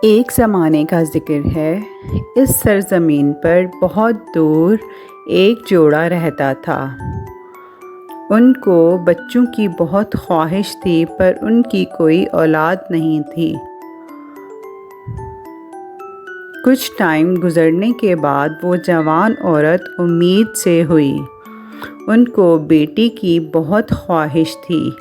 एक ज़माने का ज़िक्र है। इस सरज़मीन पर बहुत दूर एक जोड़ा रहता था। उनको बच्चों की बहुत ख्वाहिश थी, पर उनकी कोई औलाद नहीं थी। कुछ टाइम गुज़रने के बाद वो जवान औरत उम्मीद से हुई। उनको बेटी की बहुत ख्वाहिश थी।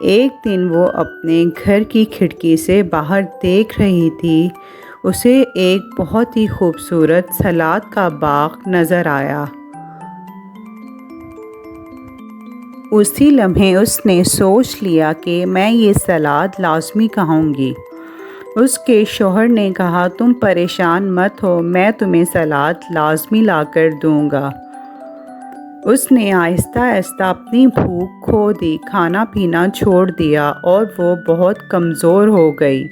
एक दिन वो अपने घर की खिड़की से बाहर देख रही थी। उसे एक बहुत ही खूबसूरत सलाद का बाग नज़र आया। उसी लम्हे उसने सोच लिया कि मैं ये सलाद लाज़मी खाऊंगी। उसके शौहर ने कहा, तुम परेशान मत हो, मैं तुम्हें सलाद लाज़मी लाकर दूंगा। उसने आहिस्ता आहिस्ता अपनी भूख खो दी, खाना पीना छोड़ दिया और वो बहुत कमज़ोर हो गई।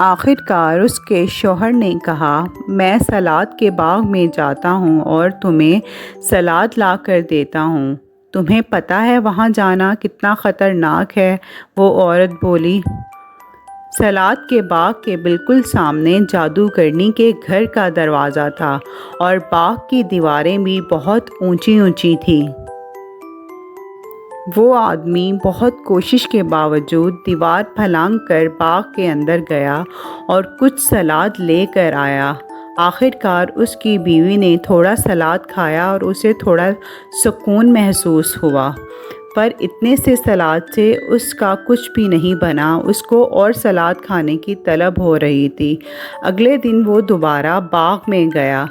आखिरकार उसके शौहर ने कहा, मैं सलाद के बाग में जाता हूँ और तुम्हें सलाद ला कर देता हूँ। तुम्हें पता है वहाँ जाना कितना ख़तरनाक है? वो औरत बोली। सलाद के बाग के बिल्कुल सामने जादूगरनी के घर का दरवाज़ा था और बाग की दीवारें भी बहुत ऊंची ऊंची थी। वो आदमी बहुत कोशिश के बावजूद दीवार फलांग कर बाग के अंदर गया और कुछ सलाद लेकर आया। आखिरकार उसकी बीवी ने थोड़ा सलाद खाया और उसे थोड़ा सुकून महसूस हुआ, पर इतने से सलाद से उसका कुछ भी नहीं बना। उसको और सलाद खाने की तलब हो रही थी। अगले दिन वो दोबारा बाग में गया,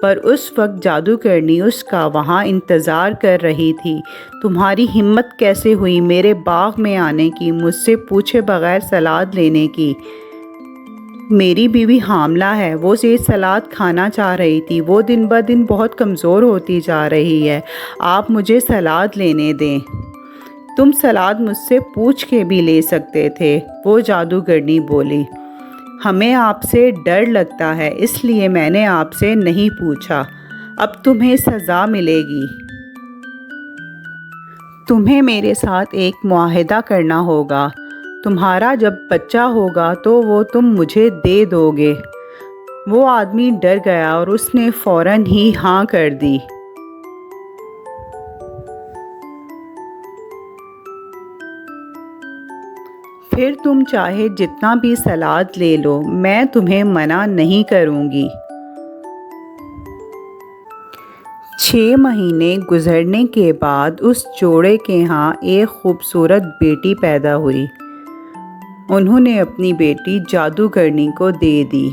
पर उस वक्त जादूगरनी उसका वहाँ इंतज़ार कर रही थी। तुम्हारी हिम्मत कैसे हुई मेरे बाग में आने की, मुझसे पूछे बगैर सलाद लेने की? मेरी बीवी हामला है, वो ये सलाद खाना चाह रही थी। वो दिन ब दिन बहुत कमज़ोर होती जा रही है। आप मुझे सलाद लेने दें। तुम सलाद मुझसे पूछ के भी ले सकते थे, वो जादूगरनी बोली। हमें आपसे डर लगता है, इसलिए मैंने आपसे नहीं पूछा। अब तुम्हें सज़ा मिलेगी। तुम्हें मेरे साथ एक मुआहिदा करना होगा। तुम्हारा जब बच्चा होगा तो वो तुम मुझे दे दोगे। वो आदमी डर गया और उसने फ़ौरन ही हाँ कर दी। फिर तुम चाहे जितना भी सलाद ले लो, मैं तुम्हें मना नहीं करूँगी। 6 महीने गुजरने के बाद उस जोड़े के यहाँ एक खूबसूरत बेटी पैदा हुई। उन्होंने अपनी बेटी जादूगरनी को दे दी।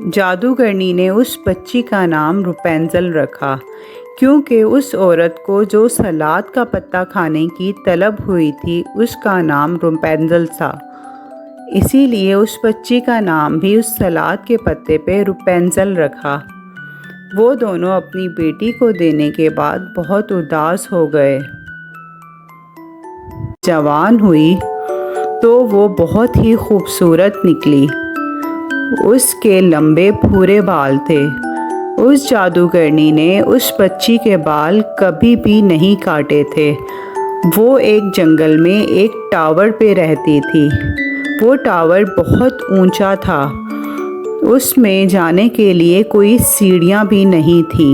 जादूगरनी ने उस बच्ची का नाम रुपेंज़ल रखा, क्योंकि उस औरत को जो सलाद का पत्ता खाने की तलब हुई थी, उसका नाम रुपेंज़ल था। इसीलिए उस बच्ची का नाम भी उस सलाद के पत्ते पे रुपेंज़ल रखा। वो दोनों अपनी बेटी को देने के बाद बहुत उदास हो गए। जवान हुई तो वो बहुत ही खूबसूरत निकली। उसके लंबे भूरे बाल थे। उस जादूगरनी ने उस बच्ची के बाल कभी भी नहीं काटे थे। वो एक जंगल में एक टावर पे रहती थी। वो टावर बहुत ऊंचा था। उसमें जाने के लिए कोई सीढ़ियाँ भी नहीं थी।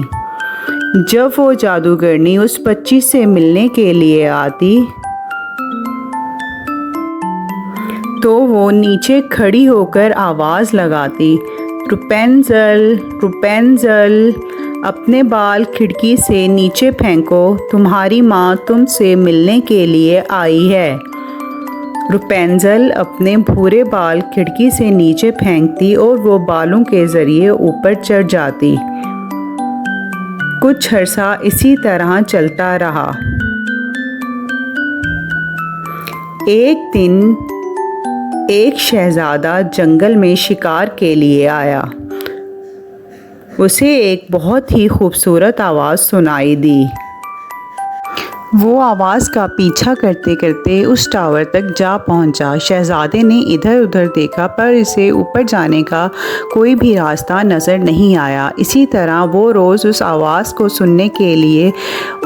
जब वो जादूगरनी उस बच्ची से मिलने के लिए आती तो वो नीचे खड़ी होकर आवाज़ लगाती, रुपेंज़ल, रुपेंज़ल, अपने बाल खिड़की से नीचे फेंको, तुम्हारी माँ तुमसे मिलने के लिए आई है। रुपेंज़ल अपने भूरे बाल खिड़की से नीचे फेंकती और वो बालों के ज़रिए ऊपर चढ़ जाती। कुछ अरसा इसी तरह चलता रहा। एक दिन एक शहज़ादा जंगल में शिकार के लिए आया। उसे एक बहुत ही खूबसूरत आवाज़ सुनाई दी। वो आवाज़ का पीछा करते करते उस टावर तक जा पहुंचा। शहज़ादे ने इधर उधर देखा पर इसे ऊपर जाने का कोई भी रास्ता नज़र नहीं आया। इसी तरह वो रोज़ उस आवाज़ को सुनने के लिए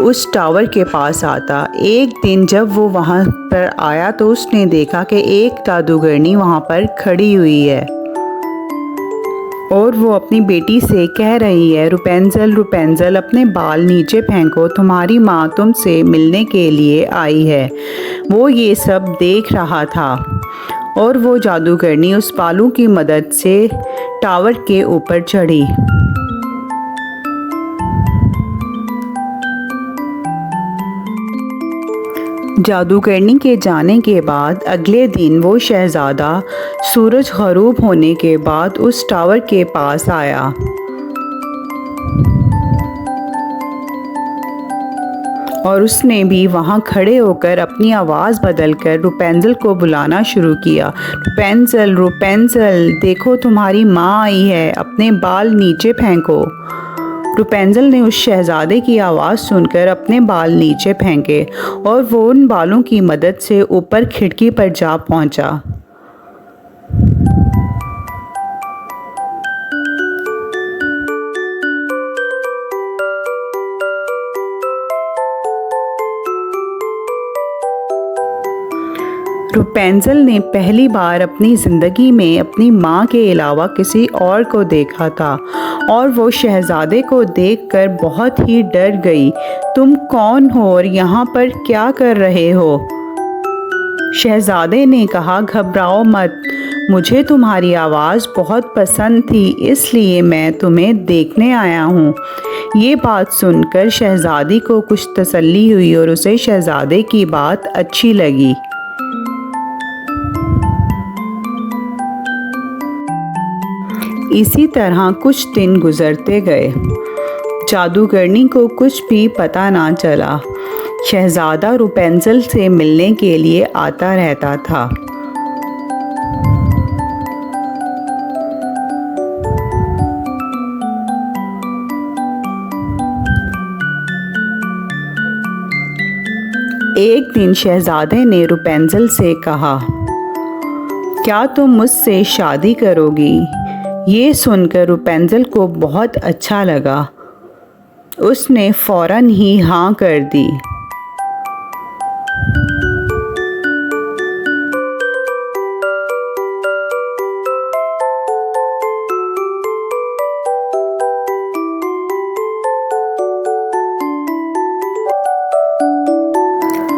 उस टावर के पास आता। एक दिन जब वो वहाँ पर आया तो उसने देखा कि एक जादूगरनी वहाँ पर खड़ी हुई है और वो अपनी बेटी से कह रही है, रुपेंज़ल रुपेंज़ल अपने बाल नीचे फेंको, तुम्हारी माँ तुमसे मिलने के लिए आई है। वो ये सब देख रहा था और वो जादूगरनी उस बालों की मदद से टावर के ऊपर चढ़ी। जादूगरनी के जाने के बाद अगले दिन वो शहज़ादा सूरज ग़रूब होने के बाद उस टावर के पास आया। और उसने भी वहाँ खड़े होकर अपनी आवाज़ बदलकर रुपेंज़ल को बुलाना शुरू किया। रुपेंज़ल रुपेंज़ल देखो तुम्हारी माँ आई है, अपने बाल नीचे फेंको। रुपेंज़ल ने उस शहज़ादे की आवाज़ सुनकर अपने बाल नीचे फेंके और वो उन बालों की मदद से ऊपर खिड़की पर जा पहुंचा। रुपेंज़ल ने पहली बार अपनी ज़िंदगी में अपनी माँ के अलावा किसी और को देखा था और वो शहज़ादे को देखकर बहुत ही डर गई। तुम कौन हो और यहाँ पर क्या कर रहे हो? शहज़ादे ने कहा, घबराओ मत, मुझे तुम्हारी आवाज़ बहुत पसंद थी इसलिए मैं तुम्हें देखने आया हूँ। ये बात सुनकर शहज़ादी को कुछ तसल्ली हुई और उसे शहज़ादे की बात अच्छी लगी। इसी तरह कुछ दिन गुजरते गए। जादूगरनी को कुछ भी पता ना चला। शहज़ादा रुपेंज़ल से मिलने के लिए आता रहता था। एक दिन शहज़ादे ने रुपेंज़ल से कहा, क्या तुम मुझसे शादी करोगी? ये सुनकर रुपेंज़ल को बहुत अच्छा लगा। उसने फ़ौरन ही हाँ कर दी।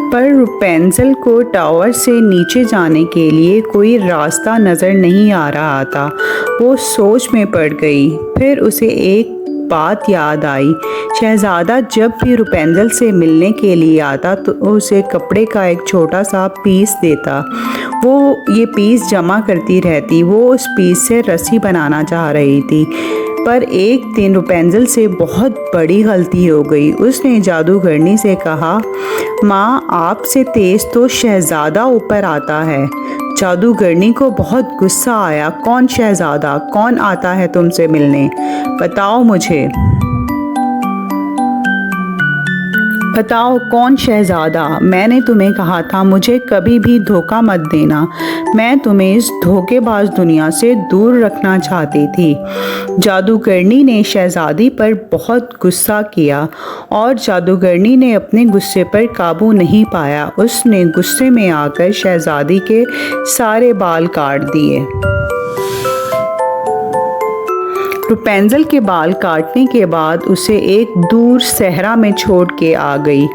पर रुपेंज़ल को टावर से नीचे जाने के लिए कोई रास्ता नज़र नहीं आ रहा था। वो सोच में पड़ गई। फिर उसे एक बात याद आई। शहज़ादा जब भी रुपेंज़ल से मिलने के लिए आता तो उसे कपड़े का एक छोटा सा पीस देता। वो ये पीस जमा करती रहती। वो उस पीस से रस्सी बनाना चाह रही थी पर एक दिन रुपेंज़ल से बहुत बड़ी गलती हो गई। उसने जादूगरनी से कहा, माँ आपसे तेज़ तो शहज़ादा ऊपर आता है। जादूगरनी को बहुत गुस्सा आया। कौन शहज़ादा? कौन आता है तुमसे मिलने? बताओ मुझे। बताओ कौन शहज़ादा? मैंने तुम्हें कहा था मुझे कभी भी धोखा मत देना। मैं तुम्हें इस धोखेबाज दुनिया से दूर रखना चाहती थी। जादूगरनी ने शहज़ादी पर बहुत गुस्सा किया और जादूगरनी ने अपने गुस्से पर काबू नहीं पाया। उसने गुस्से में आकर शहज़ादी के सारे बाल काट दिए। रुपेंज़ल के बाल काटने के बाद उसे एक दूर सहरा में छोड़ के आ गई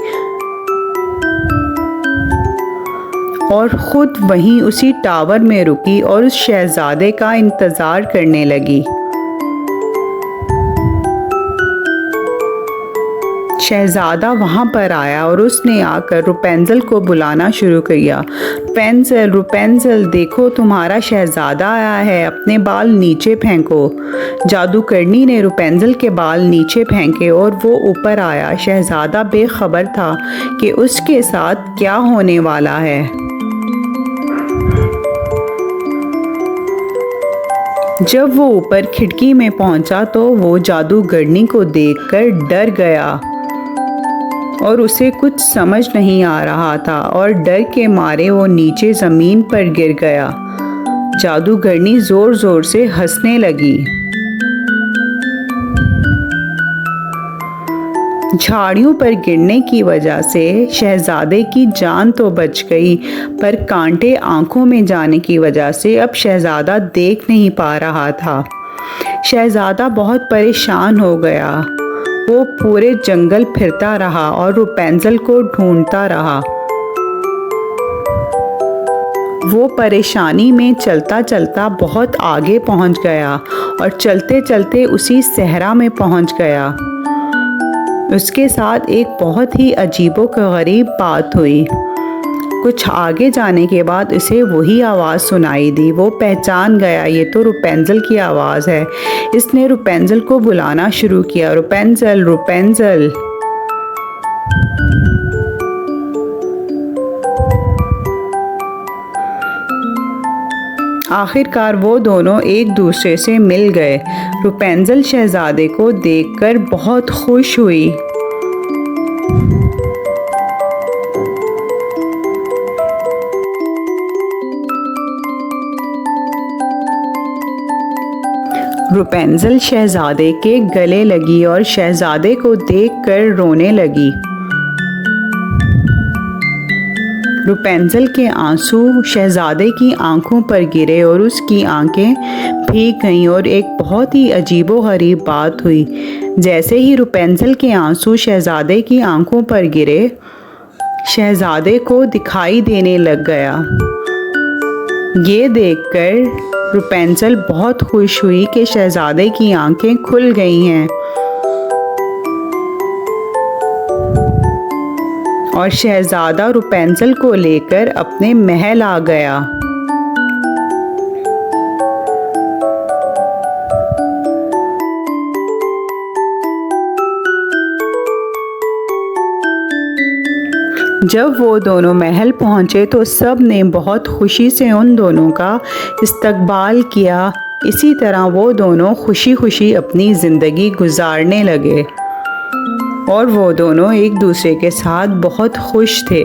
और ख़ुद वहीं उसी टावर में रुकी और उस शहज़ादे का इंतज़ार करने लगी। शहज़ादा वहाँ पर आया और उसने आकर रुपेंज़ल को बुलाना शुरू किया। रुपेंज़ल रुपेंज़ल देखो तुम्हारा शहज़ादा आया है, अपने बाल नीचे फेंको। जादूगरनी ने रुपेंज़ल के बाल नीचे फेंके और वो ऊपर आया। शहज़ादा बेखबर था कि उसके साथ क्या होने वाला है। जब वो ऊपर खिड़की में पहुंचा तो वो जादूगरनी को देखकर डर गया। और उसे कुछ समझ नहीं आ रहा था और डर के मारे वो नीचे ज़मीन पर गिर गया। जादूगरनी ज़ोर ज़ोर से हंसने लगी। झाड़ियों पर गिरने की वजह से शहजादे की जान तो बच गई, पर कांटे आंखों में जाने की वजह से अब शहजादा देख नहीं पा रहा था। शहजादा बहुत परेशान हो गया। वो पूरे जंगल फिरता रहा और रपुंज़ल को ढूंढता रहा। वो परेशानी में चलता चलता बहुत आगे पहुंच गया और चलते चलते उसी सहरा में पहुंच गया। उसके साथ एक बहुत ही अजीबोगरीब बात हुई। कुछ आगे जाने के बाद उसे वही आवाज़ सुनाई दी। वो पहचान गया, ये तो रपुंज़ल की आवाज़ है। इसने रपुंज़ल को बुलाना शुरू किया, रपुंज़ल, रपुंज़ल। आखिरकार वो दोनों एक दूसरे से मिल गए। रपुंज़ल शहजादे को देखकर बहुत खुश हुई। रपुंज़ल शहजादे के गले लगी और शहजादे को देखकर रोने लगी। रपुंज़ल के आंसू शहजादे की आंखों पर गिरे और उसकी आंखें भीग गईं और एक बहुत ही अजीबोगरीब बात हुई। जैसे ही रपुंज़ल के आंसू शहजादे की आंखों पर गिरे, शहजादे को दिखाई देने लग गया। ये देखकर रपुंज़ल बहुत खुश हुई कि शहजादे की आंखें खुल गई हैं और शहजादा रपुंज़ल को लेकर अपने महल आ गया। जब वो दोनों महल पहुँचे तो सब ने बहुत खुशी से उन दोनों का इस्तकबाल किया। इसी तरह वो दोनों खुशी खुशी अपनी ज़िंदगी गुजारने लगे और वो दोनों एक दूसरे के साथ बहुत खुश थे।